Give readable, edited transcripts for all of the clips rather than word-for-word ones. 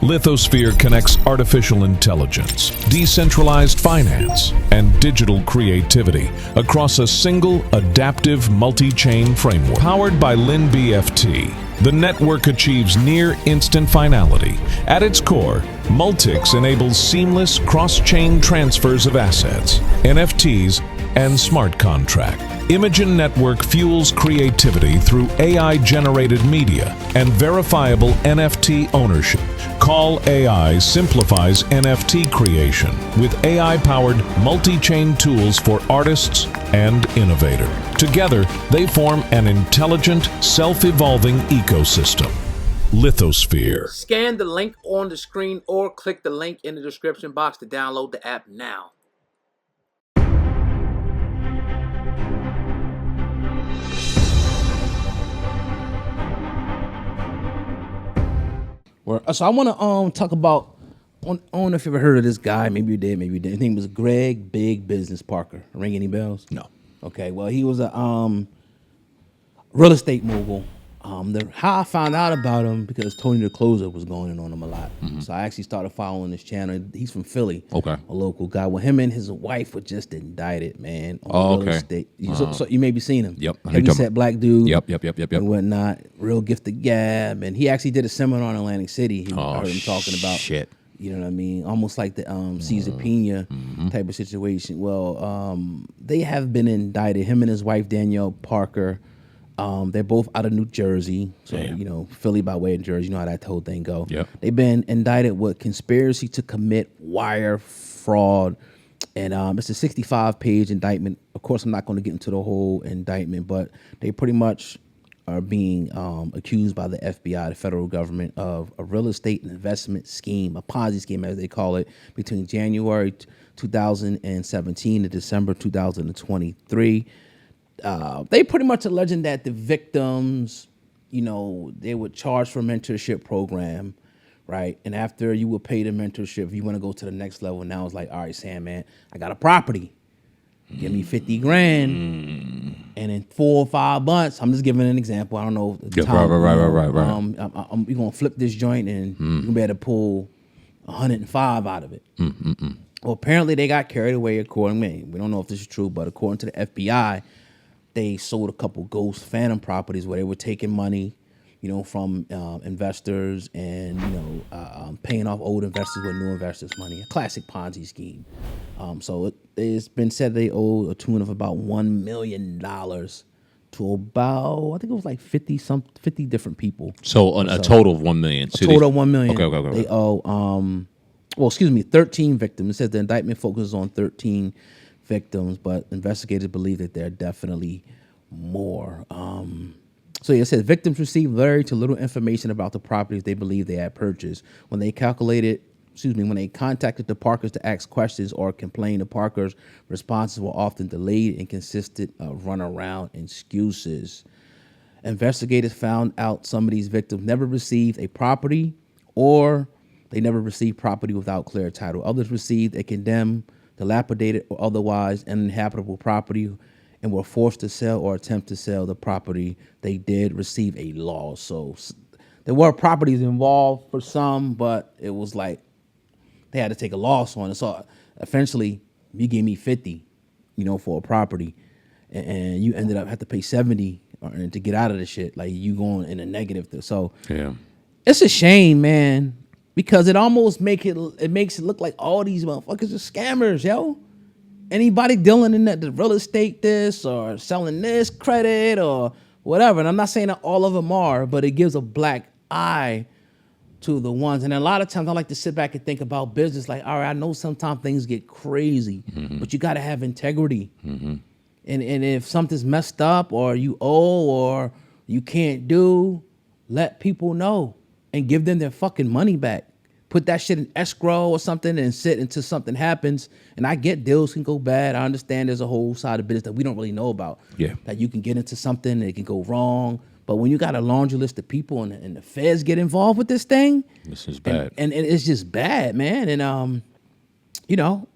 Lithosphere connects artificial intelligence, decentralized finance, and digital creativity across a single adaptive multi-chain framework. Powered by LinBFT, the network achieves near-instant finality. At its core, Multics enables seamless cross-chain transfers of assets, NFTs, and smart contract. Imogen Network fuels creativity through AI-generated media and verifiable NFT ownership. Call AI simplifies NFT creation with AI-powered multi-chain tools for artists and innovators. Together, they form an intelligent, self-evolving ecosystem. Lithosphere. Scan the link on the screen or click the link in the description box to download the app now. So I want to talk about. I don't know if you ever heard of this guy. Maybe you did. Maybe you didn't. His name was Greg Big Business Parker. Ring any bells? No. Okay. Well, he was a real estate mogul. How I found out about him because Tony the Closer was going in on him a lot. Mm-hmm. So I actually started following his channel. He's from Philly. Okay. A local guy. Well, him and his wife were just indicted, man. On real estate. So you maybe seen him. Yep. Heavy set black dude. Yep. And whatnot. Real gifted gab. And he actually did a seminar in Atlantic City. I heard him talking about shit. You know what I mean? Almost like the Caesar Pena type of situation. Well, they have been indicted. Him and his wife, Danielle Parker. They're both out of New Jersey. So, you know, Philly by way of Jersey. You know how that whole thing go. Yep. They've been indicted with conspiracy to commit wire fraud. And it's a 65-page indictment. Of course, I'm not going to get into the whole indictment, but they pretty much are being accused by the FBI, the federal government, of a real estate investment scheme, a Ponzi scheme, as they call it, between January 2017 to December 2023. They pretty much alleging that the victims, you know, they would charge for a mentorship program, right? And after you would pay the mentorship, if you want to go to the next level, now it's like, all right, Sam, man, I got a property. Give me 50 grand. And in 4 or 5 months, I'm just giving an example. I don't know. Right. We're going to flip this joint and you're going to be able to pull 105 out of it. Well, apparently they got carried away accordingly. We don't know if this is true, but according to the FBI, they sold a couple ghost phantom properties where they were taking money, you know, from investors and, you know, paying off old investors with new investors' money. A classic Ponzi scheme. So it's been said they owe a tune of about $1 million to about, I think it was like 50 different people. So a total of 1 million. A total of 1 million. Okay. They owe, 13 victims. It says the indictment focuses on 13 victims, but investigators believe that there are definitely more. So it says victims received very to little information about the properties they believe they had purchased. When they contacted the Parkers to ask questions or complain, the Parkers' responses were often delayed and consisted of runaround excuses. Investigators found out some of these victims never received a property or they never received property without clear title. Others received a condemned, dilapidated, or otherwise uninhabitable property and were forced to sell or attempt to sell the property. They did receive a loss. So there were properties involved for some, but it was like they had to take a loss on it. So eventually, you gave me 50, you know, for a property, and you ended up have to pay 70 to get out of the shit. Like you going in a negative. So yeah, it's a shame, man. Because it almost makes it look like all these motherfuckers are scammers, yo. Anybody dealing in the real estate this or selling this credit or whatever. And I'm not saying that all of them are, but it gives a black eye to the ones. And a lot of times I like to sit back and think about business like, all right, I know sometimes things get crazy, but you got to have integrity. And if something's messed up or you owe or you can't do, let people know. And give them their fucking money back. Put that shit in escrow or something and sit until something happens. And I get deals can go bad. I understand there's a whole side of business that we don't really know about. Yeah. That you can get into something and it can go wrong. But when you got a laundry list of people and the feds get involved with this thing. This is bad. And it's just bad, man. And, you know,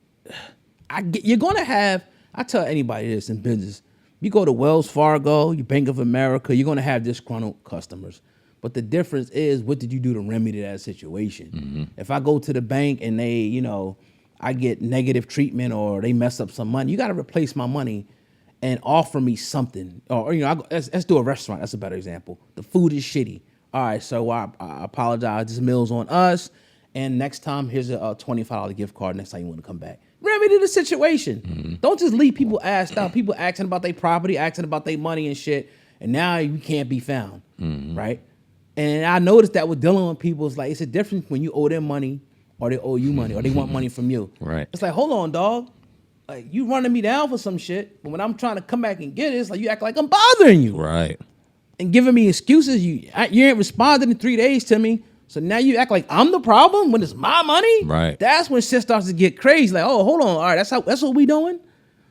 you're going to have, I tell anybody this in business. You go to Wells Fargo, you Bank of America, you're going to have disgruntled customers. But the difference is, what did you do to remedy that situation? If I go to the bank and they, you know, I get negative treatment or they mess up some money, you got to replace my money and offer me something. Or you know, let's do a restaurant. That's a better example. The food is shitty. All right, so I apologize. This meal's on us. And next time, here's a $25 gift card. Next time you want to come back. Remedy the situation. Don't just leave people asked out. People asking about their property, asking about their money and shit. And now you can't be found, right? And I noticed that with dealing with people, it's like, it's a difference when you owe them money or they owe you money or they want money from you. Right. It's like, hold on, dog. Like, you running me down for some shit, but when I'm trying to come back and get it, it's like you act like I'm bothering you. Right. And giving me excuses. You ain't responded in 3 days to me. So now you act like I'm the problem when it's my money. Right. That's when shit starts to get crazy. Like, oh, hold on. All right, that's what we doing?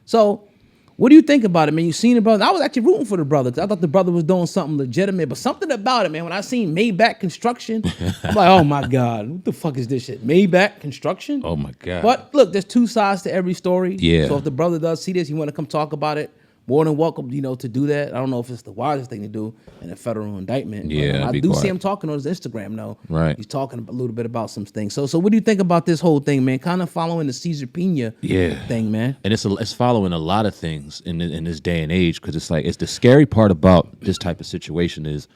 So what do you think about it, man? You seen the brother? I was actually rooting for the brother because I thought the brother was doing something legitimate, but something about it, man. When I seen Maybach Construction, I'm like, oh my God, what the fuck is this shit? Maybach Construction? Oh my God. But look, there's two sides to every story. Yeah. So if the brother does see this, you want to come talk about it, more than welcome, you know, to do that. I don't know if it's the wisest thing to do in a federal indictment. Yeah, I be do quiet. see him talking on his Instagram, though. Right. He's talking a little bit about some things. So what do you think about this whole thing, man? Kind of following the Caesar Pena thing, man. And it's following a lot of things in this day and age, because it's the scary part about this type of situation is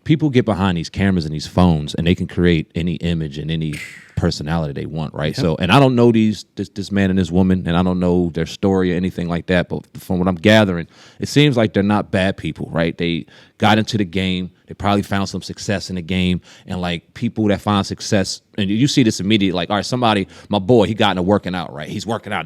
people get behind these cameras and these phones and they can create any image and any personality they want, right? Yep. So, and I don't know this man and this woman, and I don't know their story or anything like that, but from what I'm gathering, it seems like they're not bad people, right? They got into the game, they probably found some success in the game, and like people that find success, and you see this immediately, like, all right, somebody, my boy, he got into working out, right? He's working out,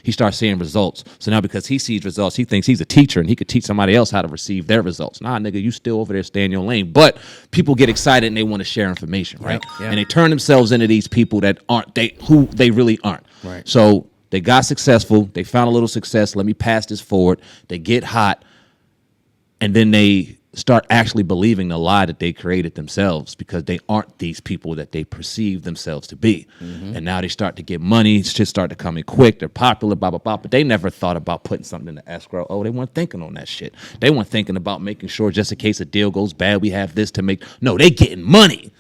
he starts seeing results. So now because he sees results, he thinks he's a teacher and he could teach somebody else how to receive their results. Nah, nigga, you still over there stay in your lane. But people get excited and they want to share information, right? Yeah. And they turn themselves into these people that aren't who they really aren't. Right. So they got successful, they found a little success, let me pass this forward, they get hot, and then they start actually believing the lie that they created themselves because they aren't these people that they perceive themselves to be. And now they start to get money, shit start to come in quick, they're popular, blah, blah, blah, but they never thought about putting something in the escrow. Oh, they weren't thinking on that shit. They weren't thinking about making sure just in case a deal goes bad, we have this to make. No, they getting money.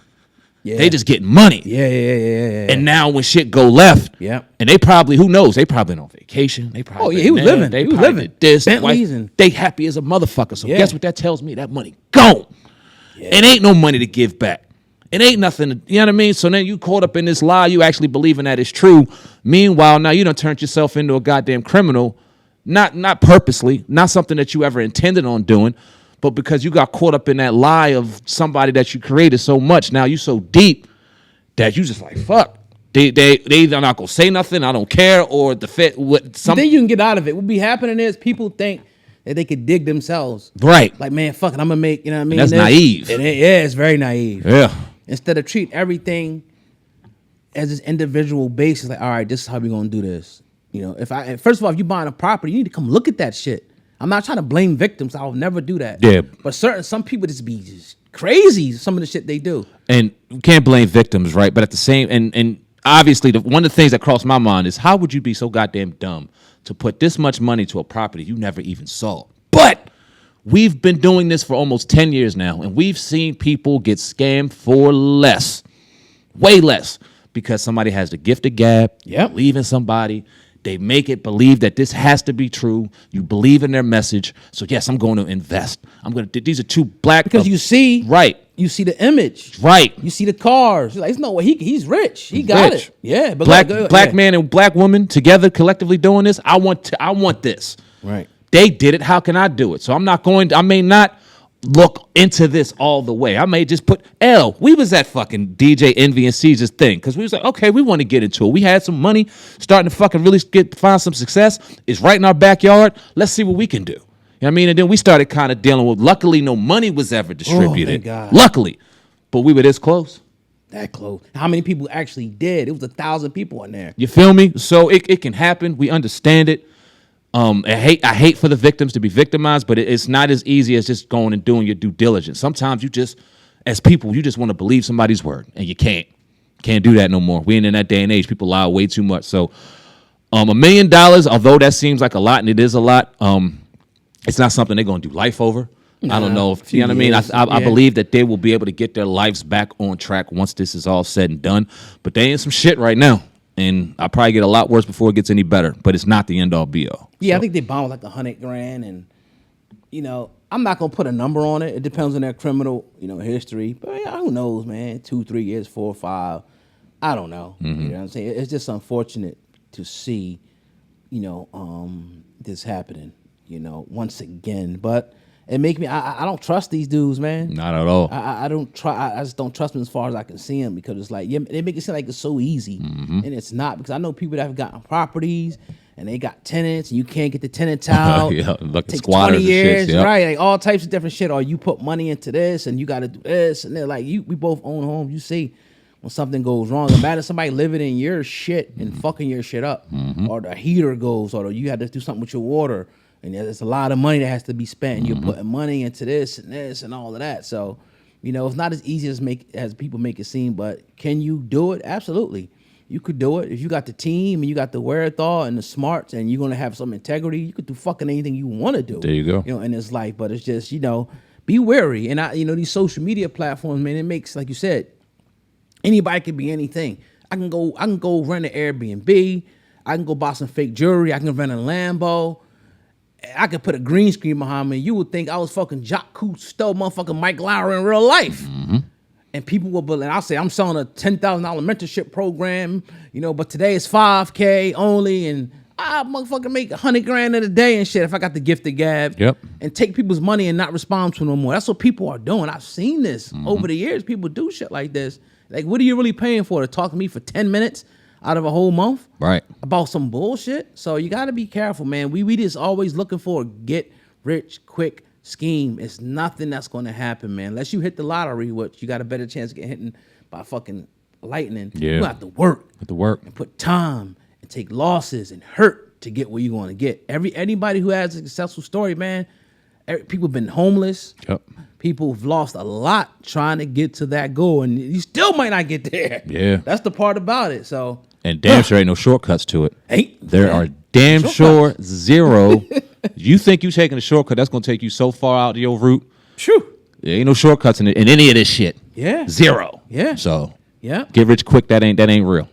Yeah. They just getting money. Yeah. And now when shit go left, and they probably, who knows, they probably on vacation. They probably he was living. They He was probably living. did this. Bentleys and they happy as a motherfucker. So guess what that tells me? That money gone. It ain't no money to give back. It ain't nothing, you know what I mean? So then you caught up in this lie, you actually believing that it's true. Meanwhile, now you done turned yourself into a goddamn criminal, not purposely, not something that you ever intended on doing, but because you got caught up in that lie of somebody that you created so much. Now you so deep that you just like, fuck. They either not gonna say nothing, I don't care, or the fit what some. Then you can get out of it. What be happening is people think that they could dig themselves. Right. Like, man, fuck it, I'm gonna make, you know what I mean? That's naive. It's very naive. Yeah. Instead of treat everything as this individual basis, like, all right, this is how we gonna do this. You know, first of all, if you buying a property, you need to come look at that shit. I'm not trying to blame victims. I'll never do that. Yeah. But some people just be just crazy, some of the shit they do. And you can't blame victims, right? But at the same, and obviously, one of the things that crossed my mind is, how would you be so goddamn dumb to put this much money to a property you never even saw? But we've been doing this for almost 10 years now, and we've seen people get scammed for less, way less, because somebody has the gift of gab, leaving somebody. They make it believe that this has to be true. You believe in their message. So yes, I'm going to invest. These are two black. Because you see. Right. You see the image. Right. You see the cars. Like, it's no way. He's rich. He got it. Yeah. But black man and black woman together collectively doing this. I want this. Right. They did it. How can I do it? So I may not look into this all the way. I may just put we was at fucking DJ Envy and Caesar's thing because we was like, okay, we want to get into it. We had some money, starting to fucking really find some success. It's right in our backyard. Let's see what we can do. You know what I mean? And then we started kind of dealing with, luckily no money was ever distributed. Thank God. Luckily. But we were this close. That close. How many people actually did? It was 1,000 people in there. You feel me? So it can happen. We understand it. I hate for the victims to be victimized, but it's not as easy as just going and doing your due diligence. Sometimes you just, as people, you just want to believe somebody's word, and you can't do that no more. We ain't in that day and age. People lie way too much. So, $1 million, although that seems like a lot, and it is a lot, it's not something they're going to do life over. I don't know if you know what I mean. I believe that they will be able to get their lives back on track once this is all said and done. But they in some shit right now, and I'll probably get a lot worse before it gets any better. But it's not the end all be all. Yeah, so. I think they bound like $100,000, and I'm not gonna put a number on it. It depends on their criminal, history. But yeah, who knows, man? 2, 3 years, 4 or 5. I don't know. You know what I'm saying? It's just unfortunate to see, this happening, once again. But it make me. I don't trust these dudes, man. Not at all. I don't try. I just don't trust them as far as I can see them, because it's like, yeah, they make it seem like it's so easy, and it's not. Because I know people that have gotten properties and they got tenants, and you can't get the tenants out. Yeah, like takes squatters 20 years, and shit, yep. right? Like all types of different shit. Or you put money into this, and you got to do this, and they're like, we both own homes. You see, when something goes wrong, imagine somebody living in your shit and fucking your shit up, or the heater goes, or you had to do something with your water. And there's a lot of money that has to be spent. You're putting money into this and all of that. So, it's not as easy as people make it seem. But can you do it? Absolutely. You could do it. If you got the team and you got the wherewithal and the smarts, and you're going to have some integrity, you could do fucking anything you want to do. There you go. In this life. But it's just, be wary. And these social media platforms, man, it makes, like you said, anybody can be anything. I can go rent an Airbnb. I can go buy some fake jewelry. I can rent a Lambo. I could put a green screen behind me. You would think I was fucking Jacques Cousteau, motherfucking Mike Lowry in real life. And people will believe. I'll say I'm selling a $10,000 mentorship program, but today it's $5K only, and I motherfucking make $100,000 in a day and shit if I got the gift of gab. Yep. And take people's money and not respond to no more. That's what people are doing. I've seen this over the years. People do shit like this. Like, what are you really paying for? To talk to me for 10 minutes? Out of a whole month, right? About some bullshit. So you got to be careful, man. We just always looking for a get rich quick scheme. It's nothing that's going to happen, man. Unless you hit the lottery, which you got a better chance of getting hit by fucking lightning. Yeah, you have to work. And put time and take losses and hurt to get where you want to get. Anybody who has a successful story, man. People have been homeless. Yep. People have lost a lot trying to get to that goal, and you still might not get there. Yeah, that's the part about it. So. And damn sure ain't no shortcuts to it. There are damn sure zero. You think you taking a shortcut that's gonna take you so far out of your route? True. There ain't no shortcuts in any of this shit. Yeah. Zero. Yeah. So yeah. Get rich quick. That ain't real.